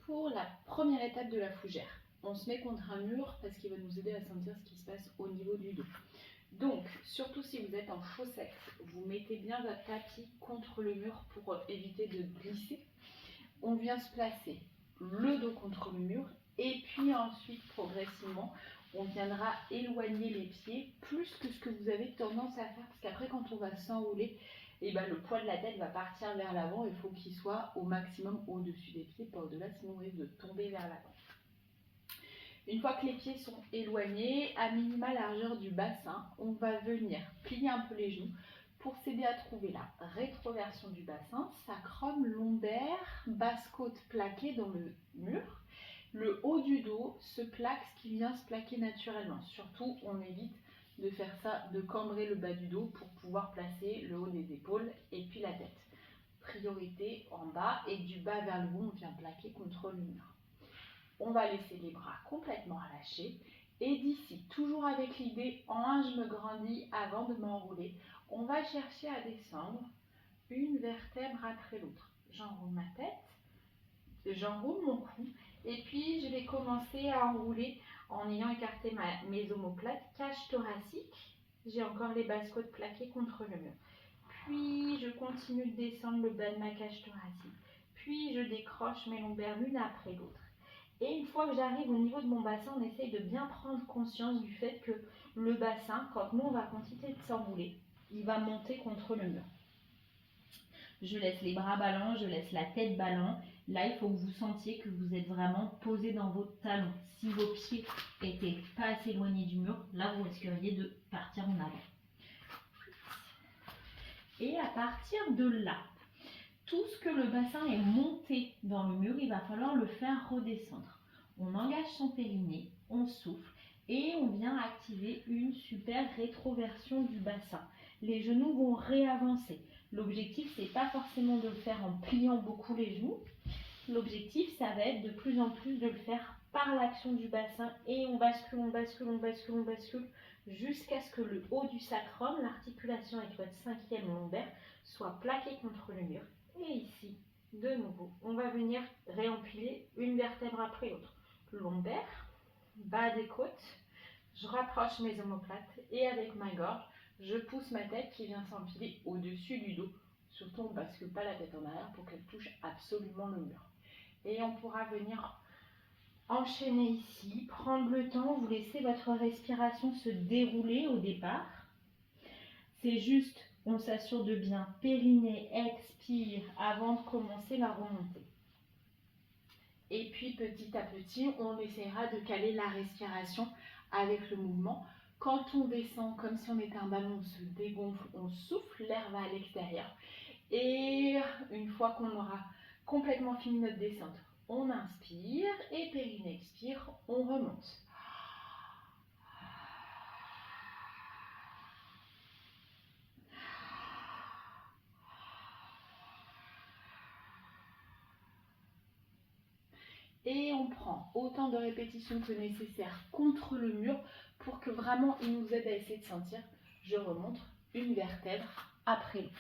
Pour la première étape de la fougère, on se met contre un mur parce qu'il va nous aider à sentir ce qui se passe au niveau du dos. Donc, surtout si vous êtes en chaussettes, vous mettez bien votre tapis contre le mur pour éviter de glisser. On vient se placer le dos contre le mur et puis ensuite, progressivement, on viendra éloigner les pieds plus que ce que vous avez tendance à faire parce qu'après, quand on va s'enrouler, le poids de la tête va partir vers l'avant. Il faut qu'il soit au maximum au-dessus des pieds, pas au-delà, sinon on risque de tomber vers l'avant. Une fois que les pieds sont éloignés, à minima largeur du bassin, on va venir plier un peu les genoux pour s'aider à trouver la rétroversion du bassin, sacrum, lombaire, basse-côte plaquée dans le mur. Le haut du dos se plaque, ce qui vient se plaquer naturellement. Surtout, on évite de faire ça, de cambrer le bas du dos pour pouvoir placer le haut des épaules et puis la tête. Priorité en bas et du bas vers le haut, on vient plaquer contre le mur. On va laisser les bras complètement relâchés. Et d'ici, toujours avec l'idée en un, je me grandis avant de m'enrouler, on va chercher à descendre une vertèbre après l'autre. J'enroule ma tête, j'enroule mon cou et puis je vais commencer à enrouler en ayant écarté mes omoplates, cage thoracique. J'ai encore les basses-côtes plaquées contre le mur. Puis je continue de descendre le bas de ma cage thoracique. Puis je décroche mes lombaires l'une après l'autre. Et une fois que j'arrive au niveau de mon bassin, on essaye de bien prendre conscience du fait que le bassin, quand nous on va continuer de s'enrouler, il va monter contre le mur. Je laisse les bras ballants, je laisse la tête ballant. Là, il faut que vous sentiez que vous êtes vraiment posé dans vos talons. Si vos pieds n'étaient pas assez éloignés du mur, là, vous risqueriez de partir en avant. Et à partir de là, tout ce que le bassin est monté dans le mur, il va falloir le faire redescendre. On engage son périnée, on souffle et on vient activer une super rétroversion du bassin. Les genoux vont réavancer. L'objectif, c'est pas forcément de le faire en pliant beaucoup les genoux. L'objectif, ça va être de plus en plus de le faire par l'action du bassin et on bascule, on bascule, on bascule, on bascule jusqu'à ce que le haut du sacrum, l'articulation avec votre cinquième lombaire, soit plaqué contre le mur. Et ici, de nouveau, on va venir réempiler une vertèbre après l'autre. Lombaire, bas des côtes, je rapproche mes omoplates et avec ma gorge, je pousse ma tête qui vient s'empiler au-dessus du dos. Surtout, on ne bascule pas la tête en arrière pour qu'elle touche absolument le mur. Et on pourra venir enchaîner ici, prendre le temps, vous laissez votre respiration se dérouler au départ. C'est juste, on s'assure de bien périnée, expire avant de commencer la remontée. Et puis petit à petit, on essaiera de caler la respiration avec le mouvement. Quand on descend, comme si on était un ballon, on se dégonfle, on souffle, l'air va à l'extérieur. Et une fois qu'on aura complètement fini notre descente, on inspire et périnée expire, on remonte. Et on prend autant de répétitions que nécessaire contre le mur pour que vraiment il nous aide à essayer de sentir. Je remonte une vertèbre après l'autre.